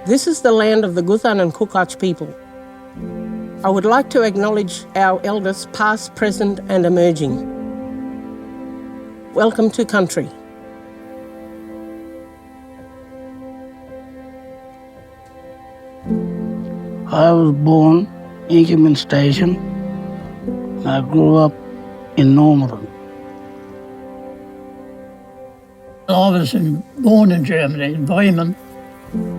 This is the land of the Guthan and Kukach people. I would like to acknowledge our elders past, present and emerging. Welcome to country. I was born in Inkerman Station. I grew up in Normanton. I was born in Germany, in Bremen,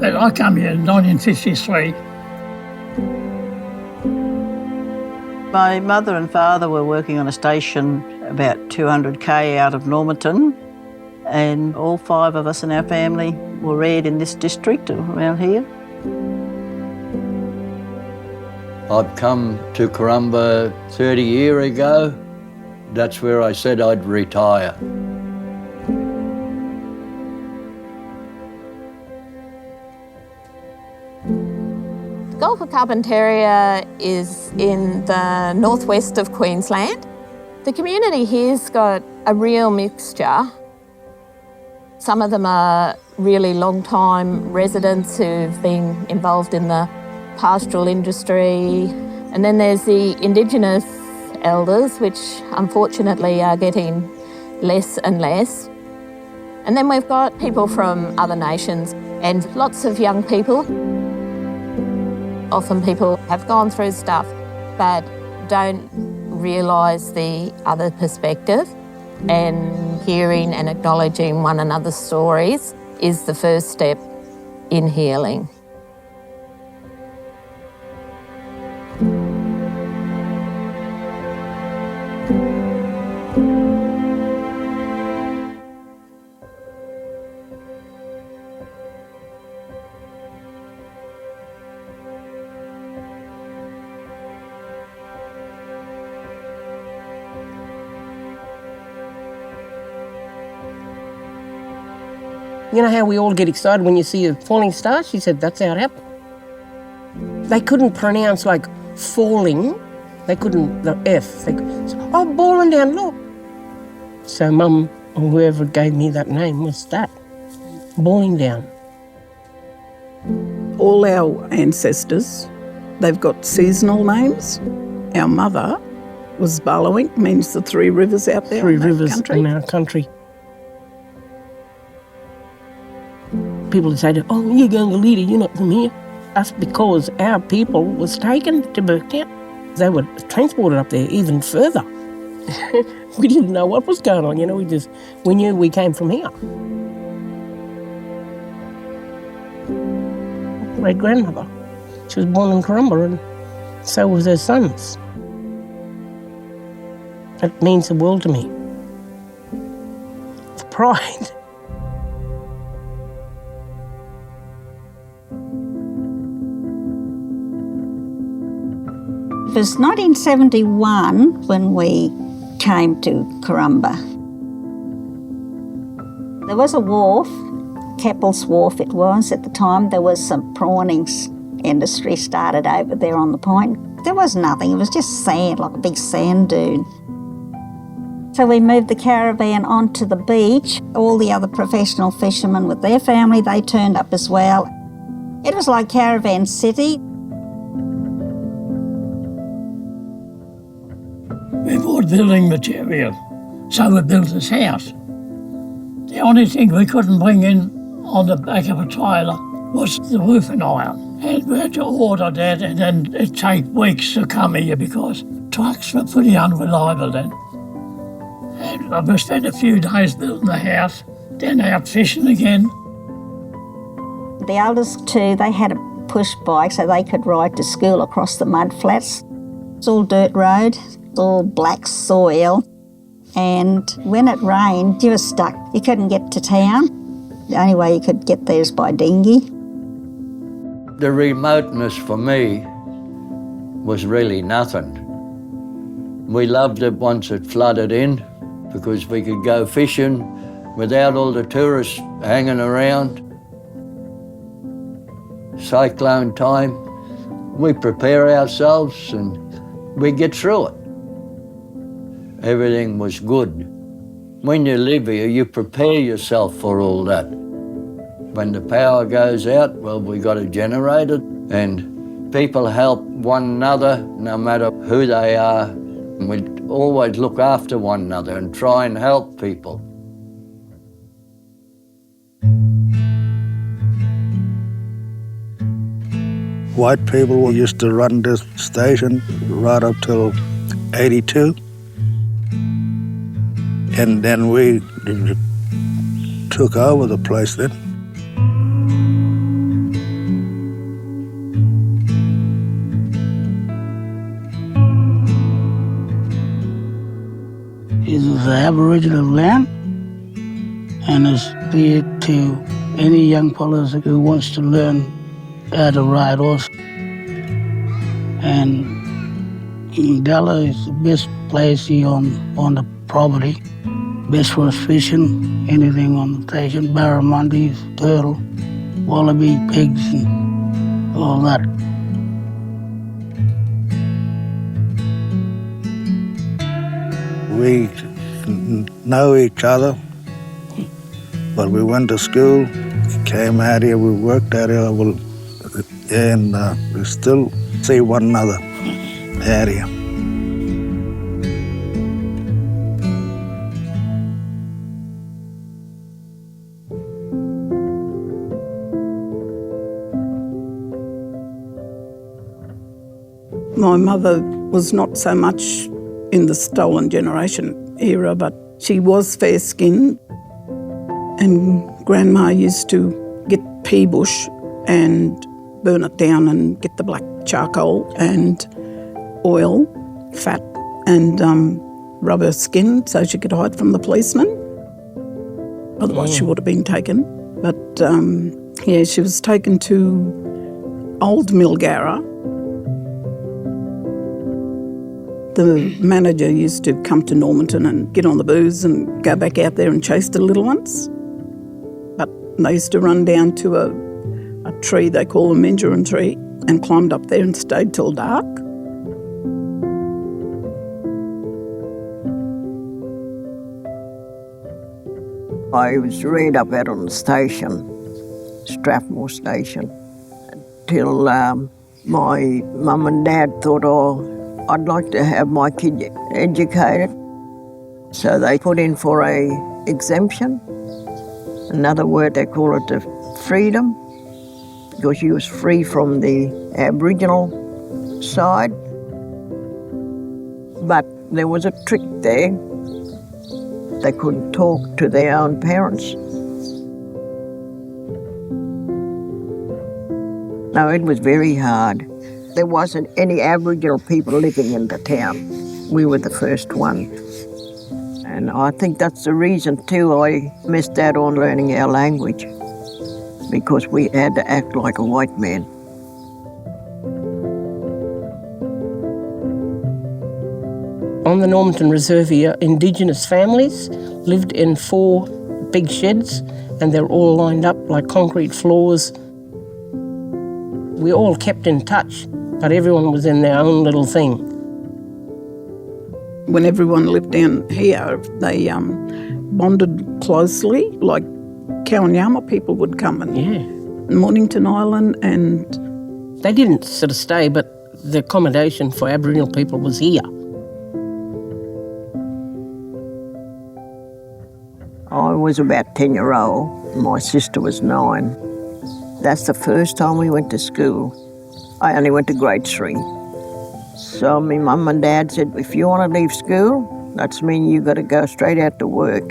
but I came here in 1953. My mother and father were working on a station about 200k out of Normanton, and all 5 of us in our family were reared in this district around here. I've come to Karumba 30 years ago. That's where I said I'd retire. The Gulf of Carpentaria is in the northwest of Queensland. The community here's got a real mixture. Some of them are really long-time residents who've been involved in the pastoral industry. And then there's the Indigenous elders, which unfortunately are getting less and less. And then we've got people from other nations and lots of young people. Often people have gone through stuff but don't realise the other perspective, and hearing and acknowledging one another's stories is the first step in healing. You know how we all get excited when you see a falling star? She said, that's how it happened. They couldn't pronounce like falling. They couldn't, the F. They said, oh, balling down, look. So Mum, or whoever gave me that name, was that, balling down. All our ancestors, they've got seasonal names. Our mother was Barlowink, means the 3 rivers out there. 3 rivers in our country. People would say, oh, you're going to lead it, you're not from here. That's because our people was taken to Burketown. They were transported up there even further. We didn't know what was going on, you know, we knew we came from here. Great-grandmother, she was born in Karumba and so was her sons. That means the world to me. It's pride. It was 1971 when we came to Karumba. There was a wharf, Keppel's Wharf it was at the time. There was some prawning industry started over there on the point. There was nothing, it was just sand, like a big sand dune. So we moved the caravan onto the beach. All the other professional fishermen with their family, they turned up as well. It was like Caravan City. We bought building material, so we built this house. The only thing we couldn't bring in on the back of a trailer was the roofing iron. And we had to order that, and then it'd take weeks to come here because trucks were pretty unreliable then. And we spent a few days building the house, then out fishing again. The eldest 2, they had a push bike so they could ride to school across the mud flats. It's all dirt road. All black soil, and when it rained you were stuck. You couldn't get to town. The only way you could get there is by dinghy. The remoteness for me was really nothing. We loved it once it flooded in because we could go fishing without all the tourists hanging around. Cyclone time, we prepare ourselves and we get through it. Everything was good. When you live here, you prepare yourself for all that. When the power goes out, well, we got to generate it, and people help one another no matter who they are. And we always look after one another and try and help people. White people used to run this station right up till 82. And then we took over the place then. It is the Aboriginal land, and it's there to any young fellows who wants to learn how to ride horse. And Dalla is the best place here on the property. Best for us fishing, anything on the station, barramundis, turtle, wallaby, pigs, and all that. We know each other, but we went to school, came out here, we worked out here, and we still see one another out here. My mother was not so much in the stolen generation era, but she was fair-skinned, and Grandma used to get pea bush and burn it down and get the black charcoal and oil, fat, and rub her skin so she could hide from the policeman. Otherwise she would have been taken. But yeah, she was taken to Old Milgarra. The manager used to come to Normanton and get on the booze and go back out there and chase the little ones. But they used to run down to a tree they call a Minjerin tree and climbed up there and stayed till dark. I was reared up out on the station, Strathmore Station, till my mum and dad thought, I'd like to have my kid educated. So they put in for a exemption. Another word, they call it the freedom, because she was free from the Aboriginal side. But there was a trick there. They couldn't talk to their own parents. No, it was very hard. There wasn't any Aboriginal people living in the town. We were the first one. And I think that's the reason too I missed out on learning our language, because we had to act like a white man. On the Normanton Reserve here, Indigenous families lived in 4 big sheds, and they're all lined up like concrete floors. We all kept in touch, but everyone was in their own little thing. When everyone lived down here, they bonded closely, like Kawanyama people would come and Mornington Island, and they didn't sort of stay, but the accommodation for Aboriginal people was here. I was about 10-year-old. My sister was 9. That's the first time we went to school. I only went to grade 3. So my mum and dad said, if you want to leave school, that's mean you got to go straight out to work.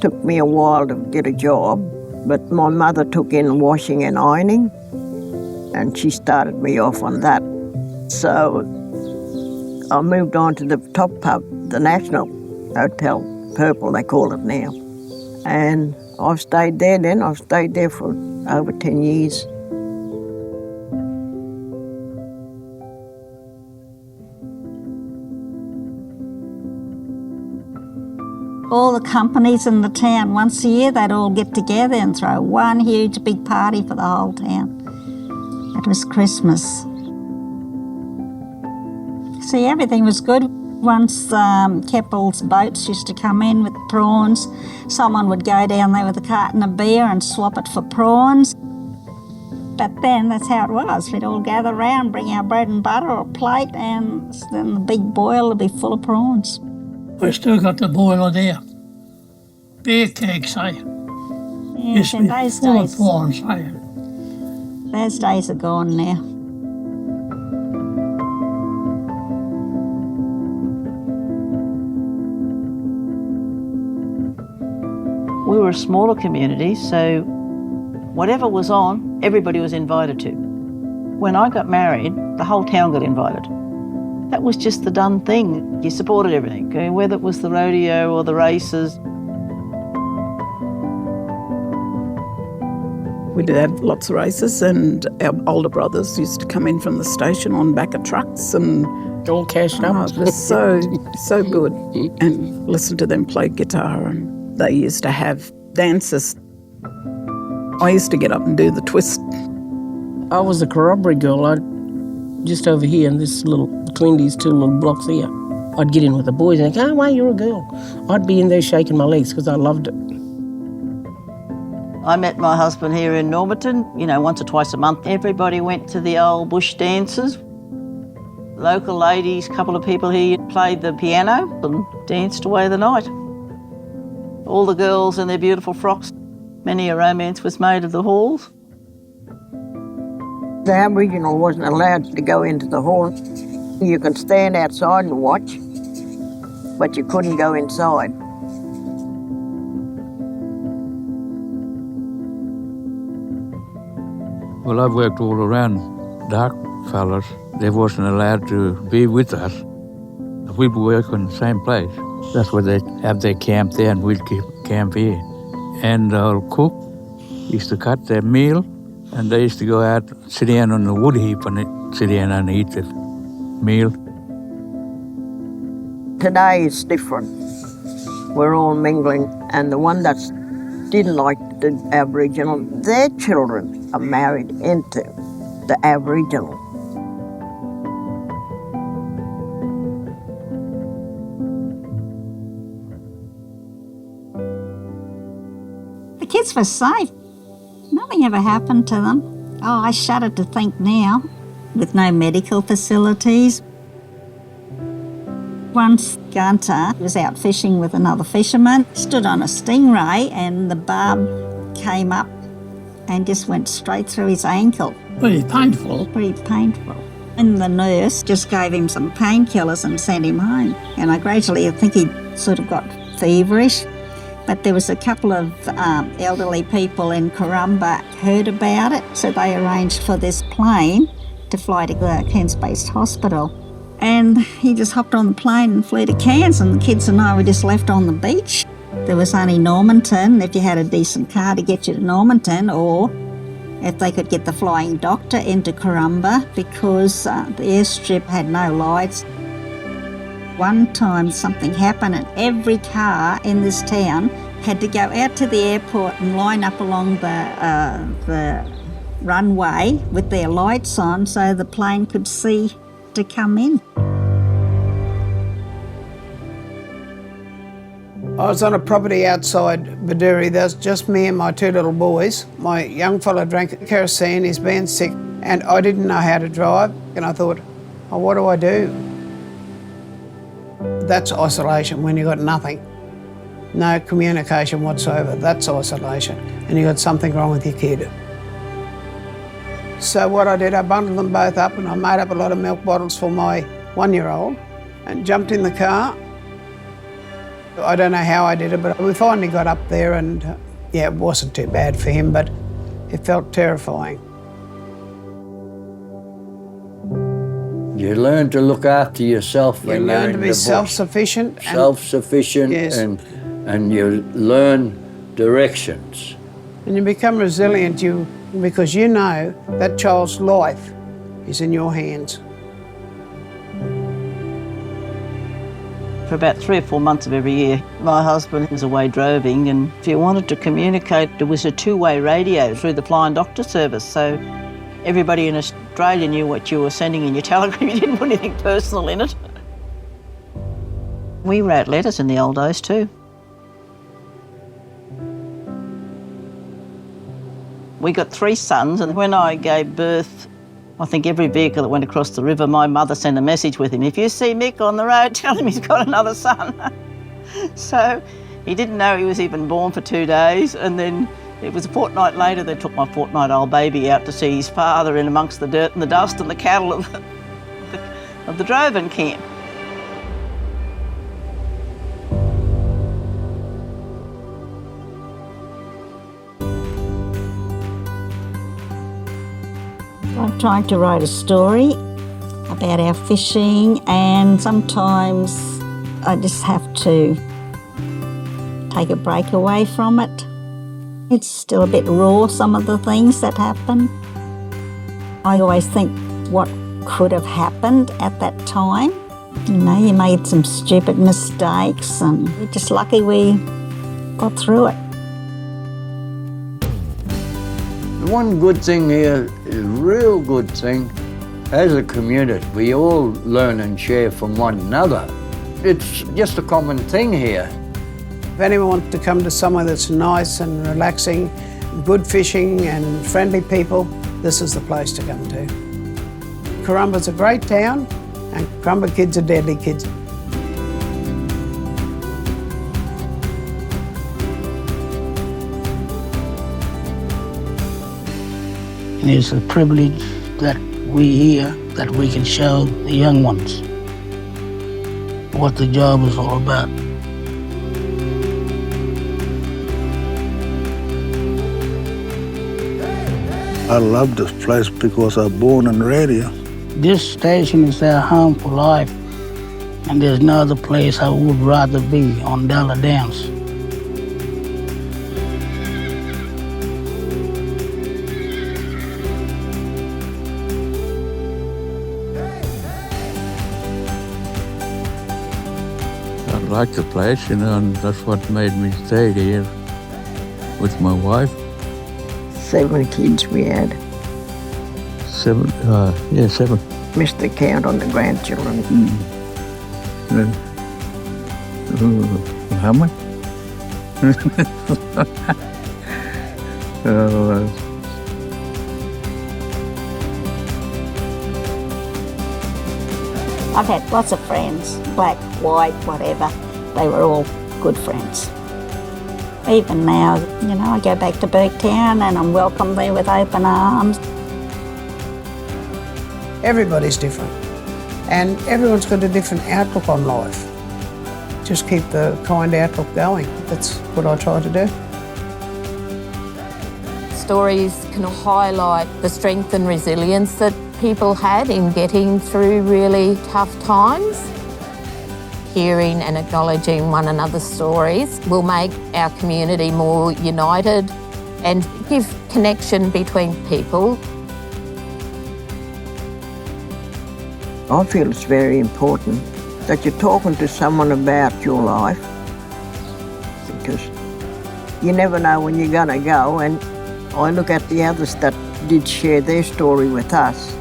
Took me a while to get a job, but my mother took in washing and ironing, and she started me off on that. So I moved on to the top pub, the National Hotel, Purple they call it now. And I've stayed there then. I've stayed there for over 10 years. All the companies in the town, once a year they'd all get together and throw one huge big party for the whole town. It was Christmas. See, everything was good. Once Keppel's boats used to come in with prawns, someone would go down there with a carton of beer and swap it for prawns. But then that's how it was. We'd all gather round, bring our bread and butter or plate, and then the big boil would be full of prawns. We still got the boiler there. Beer kegs, eh? Yes, in those full days, of prawns, eh? those days are gone now. We were a smaller community, so whatever was on, everybody was invited to. When I got married, the whole town got invited. That was just the done thing. You supported everything, okay? Whether it was the rodeo or the races. We did have lots of races, and our older brothers used to come in from the station on back of trucks, and All cashed up. it was so good. And listen to them play guitar, and they used to have dances. I used to get up and do the twist. I was a Karumba girl. Just over here in this little, between these two little blocks here, I'd get in with the boys and they go, oh, wait, you're a girl. I'd be in there shaking my legs because I loved it. I met my husband here in Normanton, once or twice a month. Everybody went to the old bush dances. Local ladies, a couple of people here played the piano and danced away the night. All the girls in their beautiful frocks. Many a romance was made of the halls. The Aboriginal wasn't allowed to go into the hall. You could stand outside and watch, but you couldn't go inside. Well, I've worked all around dark fellas. They wasn't allowed to be with us. We'd work in the same place. That's where they have their camp there and we'd keep camp here. And our cook used to cut their meal and they used to go out, sit down on the wood heap and sit down and eat the meal. Today it's different. We're all mingling, and the one that didn't like the Aboriginal, their children are married into the Aboriginal. The kids were safe. Nothing ever happened to them. Oh, I shudder to think now, with no medical facilities. Once Gunter was out fishing with another fisherman, stood on a stingray and the barb came up and just went straight through his ankle. Pretty painful. Pretty painful. And the nurse just gave him some painkillers and sent him home. And I think he sort of got feverish. But there was a couple of elderly people in Karumba heard about it, so they arranged for this plane to fly to the Cairns-based hospital. And he just hopped on the plane and flew to Cairns, and the kids and I were just left on the beach. There was only Normanton, if you had a decent car to get you to Normanton, or if they could get the flying doctor into Karumba, because the airstrip had no lights. One time something happened and every car in this town had to go out to the airport and line up along the runway with their lights on so the plane could see to come in. I was on a property outside Baduri. There was just me and my two little boys. My young fella drank kerosene, he's been sick, and I didn't know how to drive. And I thought, oh, what do I do? That's isolation when you've got nothing. No communication whatsoever. That's isolation. And you've got something wrong with your kid. So what I did, I bundled them both up and I made up a lot of milk bottles for my 1-year-old and jumped in the car. I don't know how I did it, but we finally got up there and, it wasn't too bad for him, but it felt terrifying. You learn to look after yourself when you're in the bush. You learn to be self-sufficient. Self-sufficient, yes. and you learn directions. And you become resilient because you know that child's life is in your hands. For about 3 or 4 months of every year, my husband was away droving, and if you wanted to communicate, there was a two-way radio through the flying doctor service, so everybody in Australia knew what you were sending in your telegram. You didn't put anything personal in it. We wrote letters in the old days too. We got 3 sons, and when I gave birth, I think every vehicle that went across the river, my mother sent a message with him. If you see Mick on the road, tell him he's got another son. So he didn't know he was even born for 2 days, and then it was a fortnight later they took my fortnight-old baby out to see his father in amongst the dirt and the dust and the cattle of the droving camp. I'm trying to write a story about our fishing, and sometimes I just have to take a break away from it. It's still a bit raw, some of the things that happen. I always think what could have happened at that time. You know, you made some stupid mistakes and we're just lucky we got through it. One good thing here, a real good thing, as a community, we all learn and share from one another. It's just a common thing here. If anyone wants to come to somewhere that's nice and relaxing, good fishing and friendly people, this is the place to come to. Karumba's a great town, and Karumba kids are deadly kids. And it's a privilege that we here, that we can show the young ones what the job is all about. I love this place because I was born and raised here. This station is our home for life, and there's no other place I would rather be on Della Downs. I like the place, and that's what made me stay here with my wife. 7 kids we had. 7. Missed the count on the grandchildren. How many? I've had lots of friends, black, white, whatever. They were all good friends. Even now, you know, I go back to Burketown and I'm welcomed there with open arms. Everybody's different, and everyone's got a different outlook on life. Just keep the kind outlook going. That's what I try to do. Stories can highlight the strength and resilience that people had in getting through really tough times. Hearing and acknowledging one another's stories will make our community more united and give connection between people. I feel it's very important that you're talking to someone about your life, because you never know when you're going to go, and I look at the others that did share their story with us,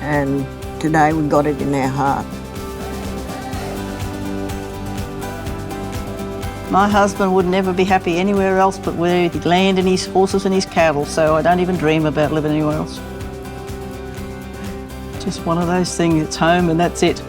and today we got it in our heart. My husband would never be happy anywhere else but where he'd land and his horses and his cattle, so I don't even dream about living anywhere else. Just one of those things, it's home and that's it.